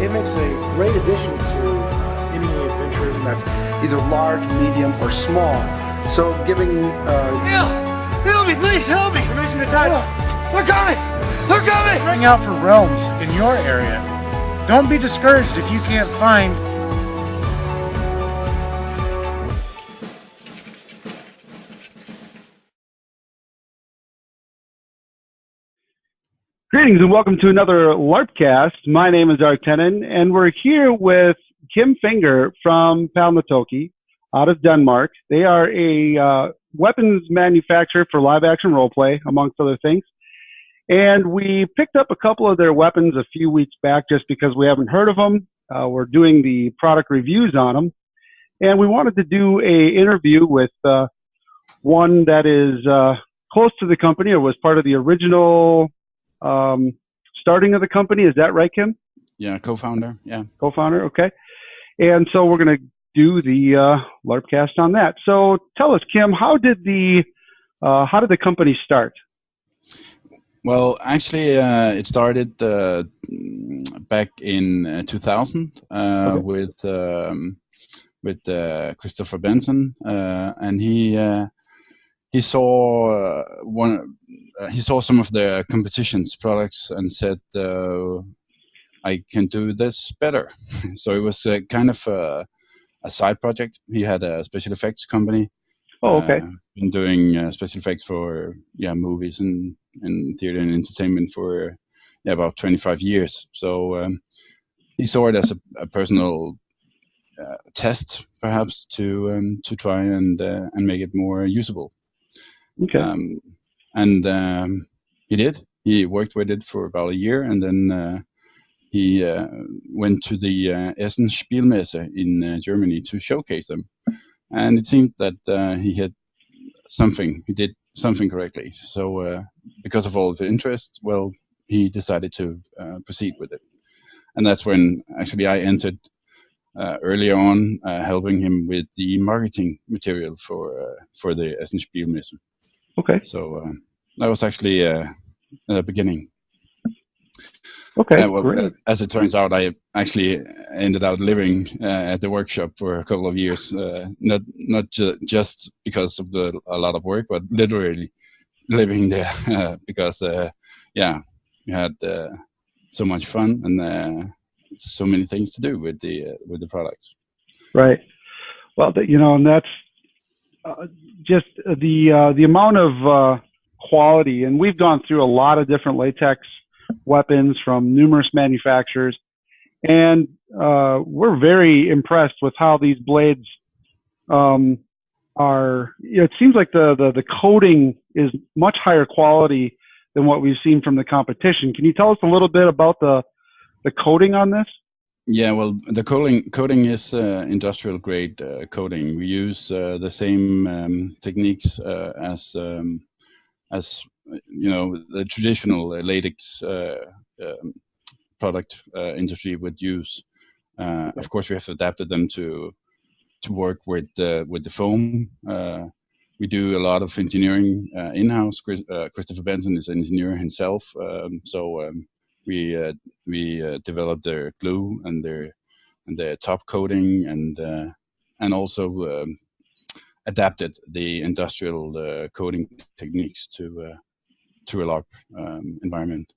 it makes a great addition to any adventures that's either large, medium, or small. So giving... Help me, please, help me! Permission to touch. They're coming! They're coming! Hang out for realms in your area. Don't be discouraged if you can't find... Greetings and welcome to another LarpCast. My name is Art Tenen, and we're here with Kim Fenger from Palnatoke out of Denmark. They are a weapons manufacturer for live-action roleplay, amongst other things. And we picked up a couple of their weapons a few weeks back just because we haven't heard of them. We're doing the product reviews on them. And we wanted to do an interview with one that is close to the company or was part of the original starting of the company. Is that right, Kim? Yeah, co-founder. Yeah. Co-founder, okay. And so we're going to do the LarpCast on that. So tell us, Kim, how did the company start? Well, actually, it started back in 2000 Okay. with Christopher Benson, and he saw he saw some of the competition's products and said, I can do this better. So it was kind of a side project. He had a special effects company. Oh, okay. Been doing special effects for movies and theater and entertainment for about 25 years. So he saw it as a personal test, perhaps, to try and make it more usable. Okay. He did. He worked with it for about a year, and then he went to the Essen Spielmesse in Germany to showcase them. And it seemed that he did something correctly. So because of all of the interest, well, he decided to proceed with it. And that's when actually I entered early on, helping him with the marketing material for the Essen Spielmesse. Okay. So that was actually the beginning. Okay. Well, great. as it turns out, I actually ended up living at the workshop for a couple of years, not just because of a lot of work, but literally living there because we had so much fun and so many things to do with the products. Right. Well, and that's just the amount of quality, and we've gone through a lot of different latex weapons from numerous manufacturers, and we're very impressed with how these blades are. It seems like the coating is much higher quality than what we've seen from the competition. Can you tell us a little bit about the coating on this? Yeah, well, the coating is industrial grade coating. We use the same techniques as the traditional latex product industry would use. Of course, we have adapted them to work with the foam. We do a lot of engineering in-house. Christopher Benson is an engineer himself, so we developed their glue and their top coating and also adapted the industrial coating techniques to a LARP environment.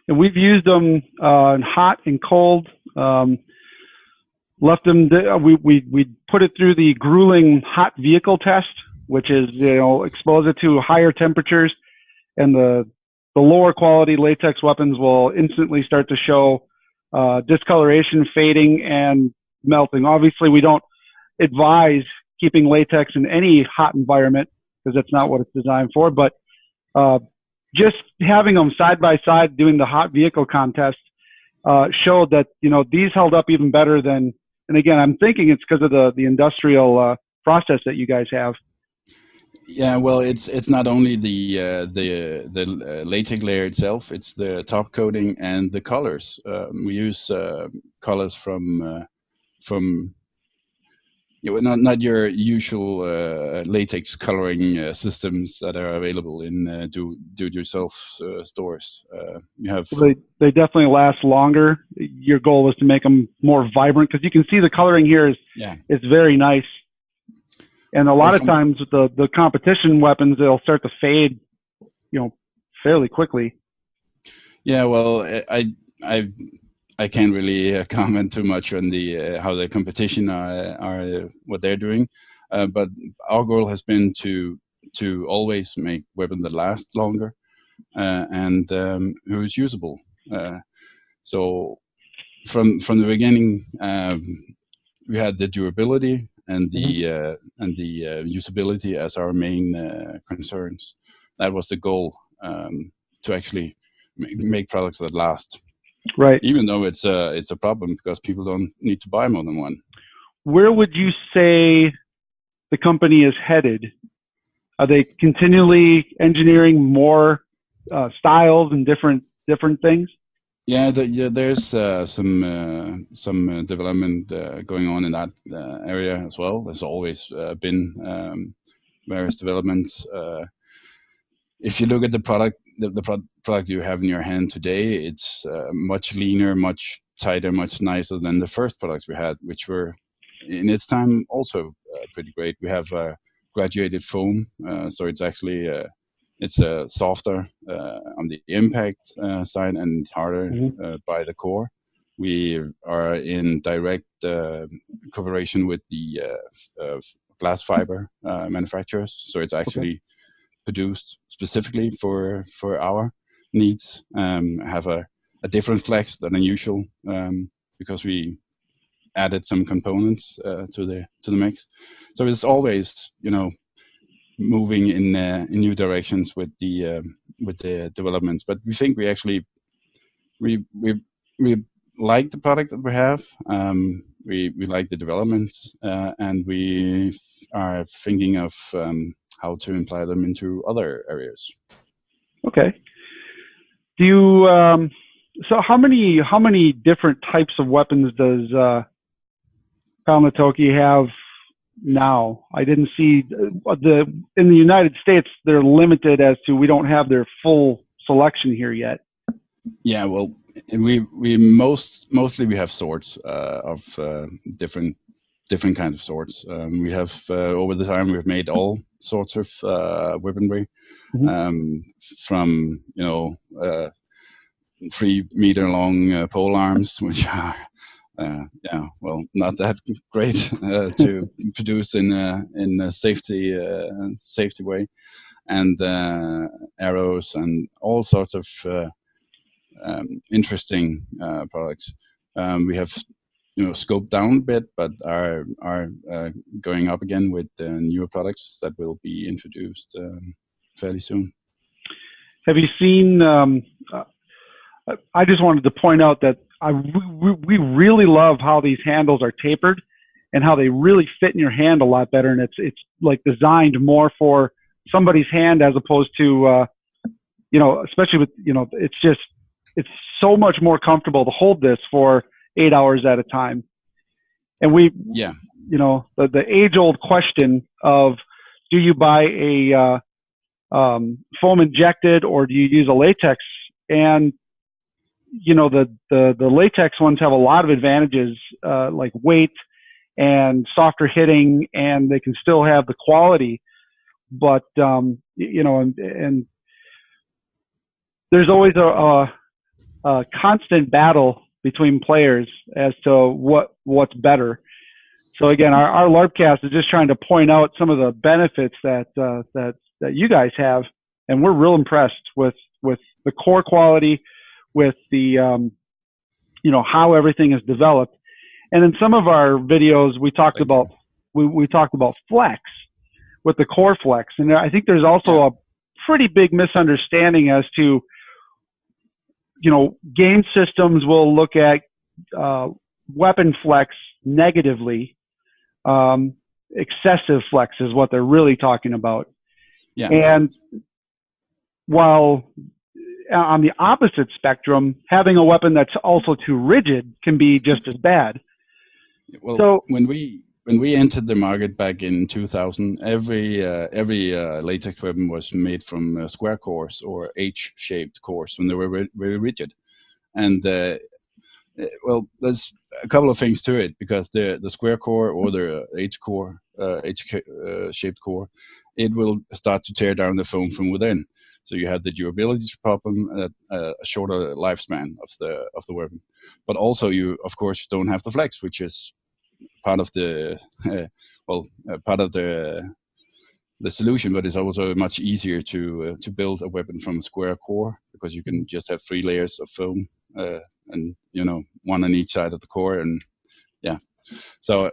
And we've used them in hot and cold. Left them. We put it through the grueling hot vehicle test, which is expose it to higher temperatures, and the lower quality latex weapons will instantly start to show discoloration, fading, and melting. Obviously, we don't advise keeping latex in any hot environment because that's not what it's designed for. But just having them side by side doing the hot vehicle contest showed that these held up even better than. And again, I'm thinking it's because of the industrial process that you guys have. Yeah, well, it's not only the latex layer itself; it's the top coating and the colors. We use colors from not your usual latex coloring systems that are available in do-it-yourself stores. You have they definitely last longer. your goal was to make them more vibrant, because you can see the coloring here is very nice. And a lot of times with the competition weapons, they'll start to fade, fairly quickly. Yeah, well, I can't really comment too much on the how the competition are what they're doing, but our goal has been to always make weapons that last longer and who is usable. So from the beginning, we had the durability and the usability as our main concerns. That was the goal, to actually make products that last. Right. Even though it's a problem because people don't need to buy more than one. Where would you say the company is headed? Are they continually engineering more styles and different things? Yeah, there's some development going on in that area as well. There's always been various developments. If you look at the product, the product you have in your hand today, it's much leaner, much tighter, much nicer than the first products we had, which were in its time also pretty great. We have graduated foam, so it's actually it's softer on the impact side and it's harder by the core. We are in direct cooperation with the glass fiber manufacturers, so it's actually produced specifically for our needs. Have a different flex than usual because we added some components to the mix. So it's always moving in new directions with the developments. But we think we actually we like the product that we have. We like the developments and we are thinking of how to imply them into other areas. Okay. Do you so how many different types of weapons does Palnatoke have now? I didn't see in the United States they're limited as to we don't have their full selection here yet. Yeah, well, we mostly we have swords of different kinds of swords. We have over the time we've made all sorts of weaponry, from 3 meter long pole arms, which are not that great to produce in a safety way, and arrows and all sorts of interesting products. We have scoped down a bit, but are going up again with newer products that will be introduced fairly soon. Have you seen? I just wanted to point out that we really love how these handles are tapered and how they really fit in your hand a lot better, and it's like designed more for somebody's hand as opposed to especially with it's so much more comfortable to hold this for 8 hours at a time. And the age-old question of, do you buy a foam injected or do you use a latex? And the latex ones have a lot of advantages, like weight and softer hitting, and they can still have the quality. But and there's always a constant battle between players as to what's better. So again, our LarpCast is just trying to point out some of the benefits that you guys have, and we're real impressed with the core quality, with the how everything is developed. And in some of our videos, we talked about flex with the core flex, and I think there's also a pretty big misunderstanding as to game systems will look at weapon flex negatively. Excessive flex is what they're really talking about. Yeah. And while on the opposite spectrum, having a weapon that's also too rigid can be just as bad. Well, so when we entered the market back in 2000, every latex weapon was made from square cores or H-shaped cores, and they were very rigid. And Well, there's a couple of things to it, because the square core or the H core, shaped core, it will start to tear down the foam from within. So you have the durability problem, a shorter lifespan of the weapon, but also you, of course, don't have the flex, which is part of the part of the solution, but it's also much easier to build a weapon from a square core, because you can just have 3 layers of foam, and one on each side of the core, and yeah, so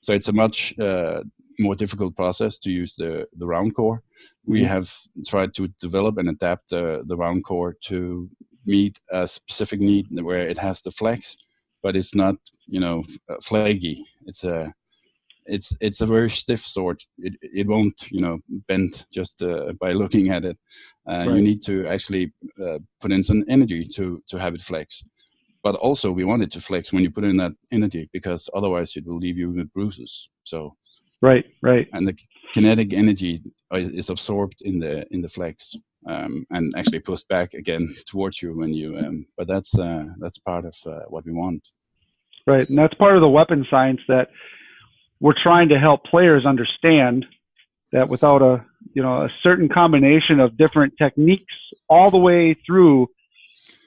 it's a much more difficult process to use the round core. We have tried to develop and adapt the round core to meet a specific need where it has the flex, but it's not flaky. It's a very stiff sword. It won't bend just by looking at it. Right. You need to actually put in some energy to have it flex. But also we want it to flex when you put in that energy, because otherwise it will leave you with bruises. So right. And the kinetic energy is absorbed in the flex, and actually pushed back again towards you when you. But that's part of what we want. Right, and that's part of the weapon science that we're trying to help players understand, that without a certain combination of different techniques all the way through,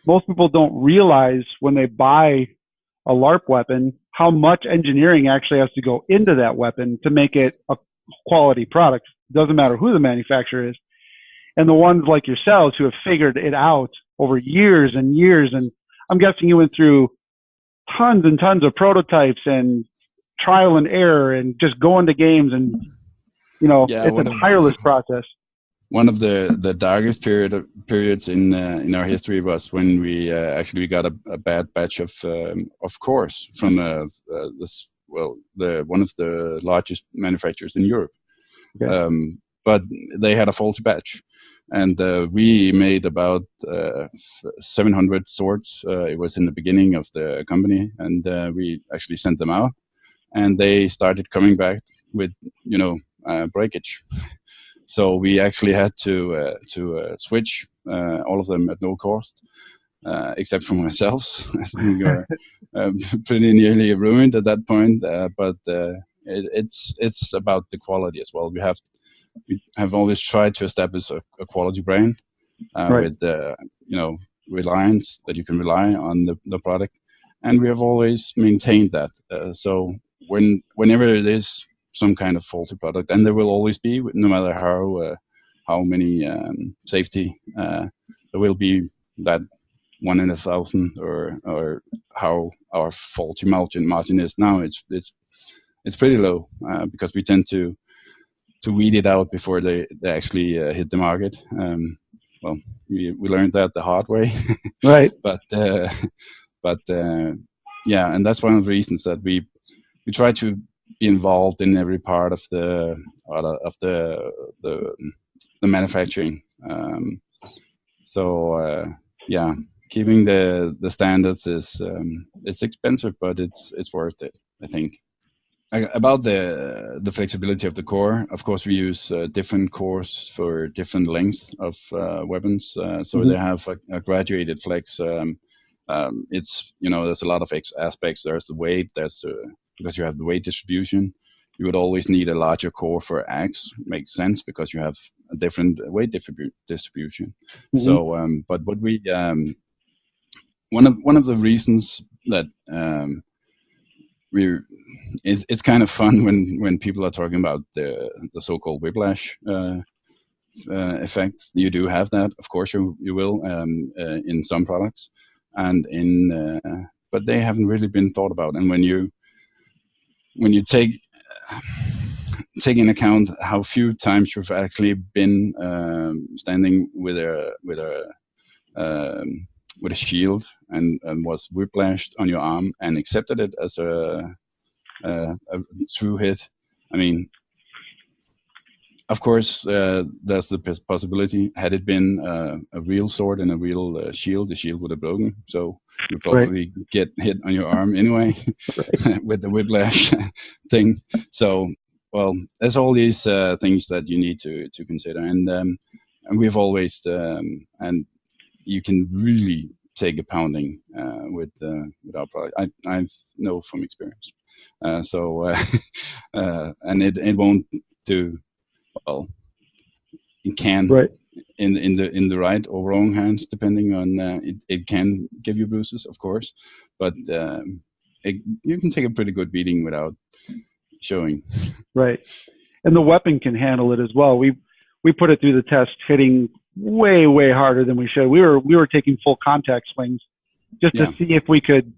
most people don't realize when they buy a LARP weapon how much engineering actually has to go into that weapon to make it a quality product. It doesn't matter who the manufacturer is. And the ones like yourselves who have figured it out over years and years, and I'm guessing you went through tons and tons of prototypes and trial and error and just going to games, and it's a tireless process. One of the darkest periods in our history was when we actually got a bad batch of cores from one of the largest manufacturers in Europe. Okay. But they had a faulty batch, and we made about 700 swords. It was in the beginning of the company, and we actually sent them out, and they started coming back with breakage. So we actually had to switch all of them at no cost, except for myself. We were pretty nearly ruined at that point. But it's about the quality as well. We have always tried to establish a quality brand with reliance, that you can rely on the product, and we have always maintained that. So whenever it is some kind of faulty product, and there will always be, no matter how many safety, there will be that 1 in 1,000, or how our faulty margin is now. It's pretty low, because we tend to weed it out before they actually hit the market. We learned that the hard way, right? But yeah, and that's one of the reasons that we try to be involved in every part of the manufacturing. Yeah, keeping the standards is it's expensive, but it's worth it, I think. About the flexibility of the core, of course, we use different cores for different lengths of weapons. So they have a graduated flex. It's there's a lot of aspects. There's the weight. Because you have the weight distribution, you would always need a larger core for axe. Makes sense, because you have a different weight distribution. So, but what we one of the reasons that it's kind of fun when people are talking about the so-called whiplash effect. You do have that, of course. You will in some products, and but they haven't really been thought about. And when you take in account how few times you've actually been standing with a shield and was whiplashed on your arm and accepted it as a true hit, I mean, of course, there's the possibility. Had it been a real sword and a real shield, the shield would have broken. So you probably get hit on your arm anyway with the whiplash thing. So, well, there's all these things that you need to consider, and we've always and you can really take a pounding with our product. I know from experience. And it won't do well. It can Right. in the right or wrong hands, depending on it can give you bruises, of course, but you can take a pretty good beating without showing. Right. And the weapon can handle it as well. We put it through the test, hitting way harder than we should. We were taking full contact swings just to see if we could,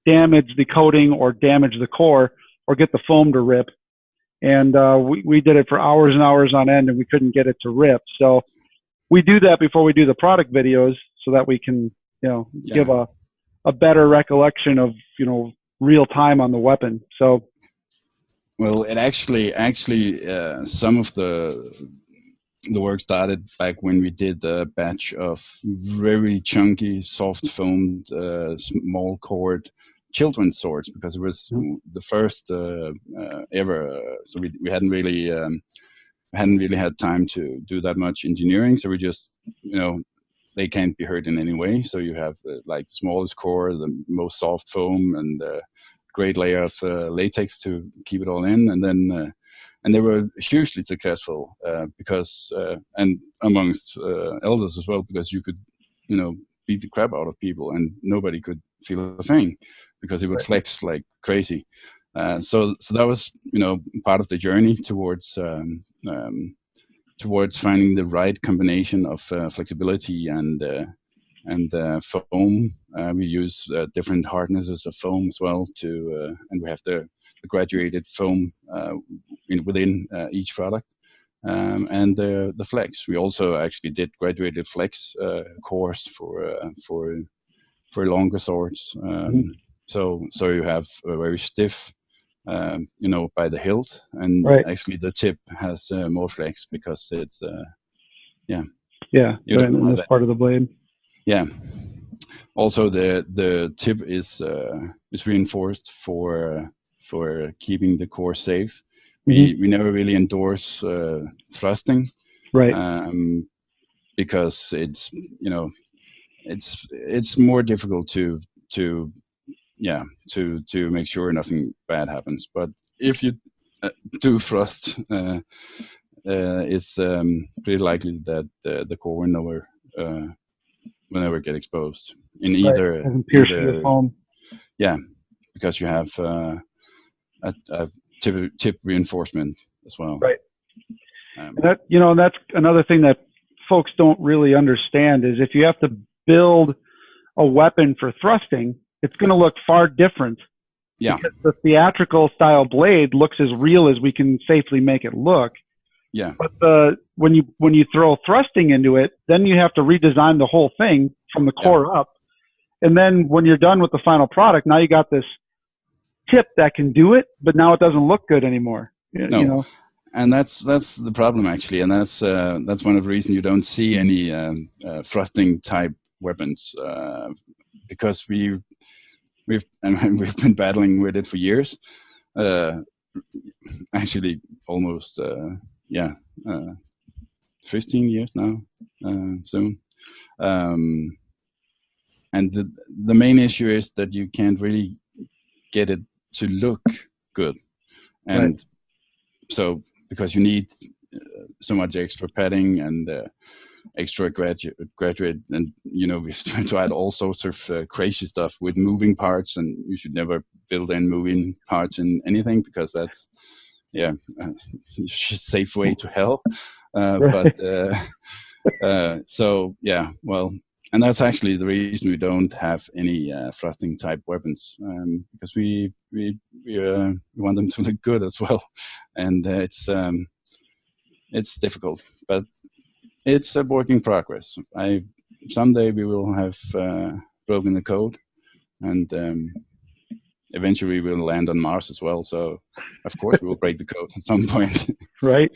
damage the coating or damage the core or get the foam to rip. And we did it for hours and hours on end, and we couldn't get it to rip. So we do that before we do the product videos, so that we can, give a better recollection of, real time on the weapon. So. Well, it actually, some of the work started back when we did a batch of very chunky, soft foamed, small cord children's swords, because it was the first ever. So we hadn't really had time to do that much engineering. So we just, they can't be hurt in any way. So you have the smallest core, the most soft foam, and great layer of latex to keep it all in, and then and they were hugely successful because and amongst elders as well, because you could beat the crap out of people and nobody could feel a thing because it would flex like crazy. So that was part of the journey towards finding the right combination of flexibility and foam. We use different hardnesses of foam as well and we have the graduated foam within each product, and the flex. We also actually did graduated flex cores for longer swords. So you have a very stiff, by the hilt, and actually the tip has more flex because it's in this part of the blade. Yeah. Also, the tip is reinforced for keeping the core safe. We never really endorse thrusting, because it's it's more difficult to make sure nothing bad happens. But if you do thrust, it's pretty likely that the core will never get exposed in either foam. Yeah, because you have a tip reinforcement as well. Right. And that's another thing that folks don't really understand is if you have to build a weapon for thrusting, it's going to look far different. Yeah. Because the theatrical style blade looks as real as we can safely make it look. Yeah. But when you throw thrusting into it, then you have to redesign the whole thing from the core up. And then when you're done with the final product, now you got this tip that can do it, but now it doesn't look good anymore. No. And that's the problem actually, and that's one of the reasons you don't see any thrusting type weapons, because we've been battling with it for years. Actually, almost 15 years now, soon. And the main issue is that you can't really get it to look good, and so because you need so much extra padding and extra graduate, and we've tried all sorts of crazy stuff with moving parts, and you should never build in moving parts in anything because that's safe way to hell. And that's actually the reason we don't have any thrusting type weapons, because we want them to look good as well, and it's difficult, but it's a work in progress. Someday we will have broken the code, and eventually we'll land on Mars as well. So of course we will break the code at some point. Right.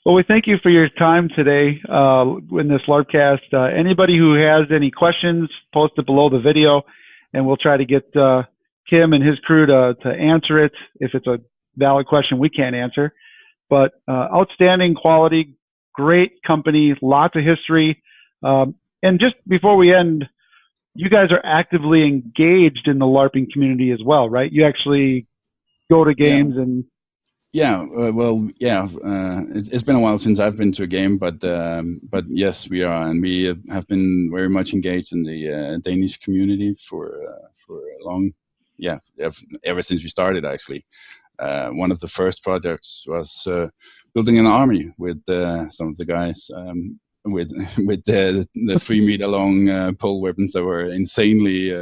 Well, we thank you for your time today in this LarpCast. Anybody who has any questions, post it below the video, and we'll try to get Kim and his crew to answer it if it's a valid question we can't answer. But outstanding quality, great company, lots of history. And just before we end, you guys are actively engaged in the LARPing community as well, right? You actually go to games and. Yeah, it's been a while since I've been to a game, but yes, we are, and we have been very much engaged in the Danish community for a long, ever since we started actually. One of the first projects was building an army with some of the guys with the 3 meter long pole weapons that were insanely,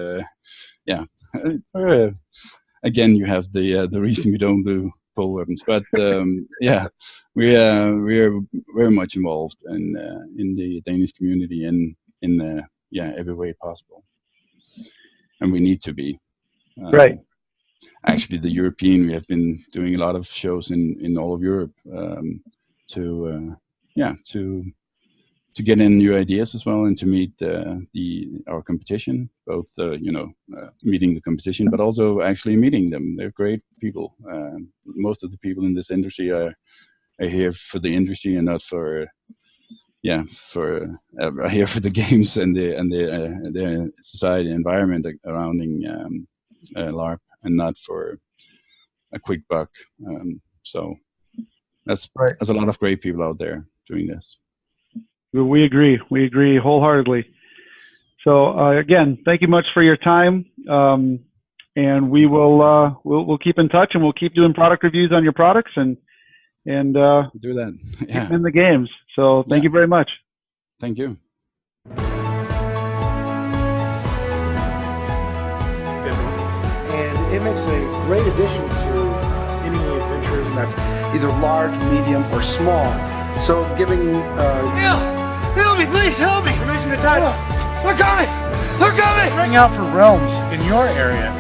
again, you have the reason we don't do pole weapons, but we are very much involved in the Danish community in every way possible, and we need to be. Right. Actually, the European, we have been doing a lot of shows in all of Europe to get in new ideas as well, and to meet our competition, both meeting the competition, but also actually meeting them. They're great people. Most of the people in this industry are here for the industry and not for here for the games and the society environment surrounding LARP, and not for a quick buck. So there's a lot of great people out there doing this. We agree. We agree wholeheartedly. So again, thank you much for your time, and we will we'll keep in touch, and we'll keep doing product reviews on your products and do that. Yeah. Keep in the games. So thank you very much. Thank you. And it makes a great addition to any adventures that's either large, medium, or small. So giving Help me, please, help me! Permission to touch. They're coming! They're coming! Hang out for realms in your area.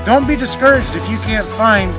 Don't be discouraged if you can't find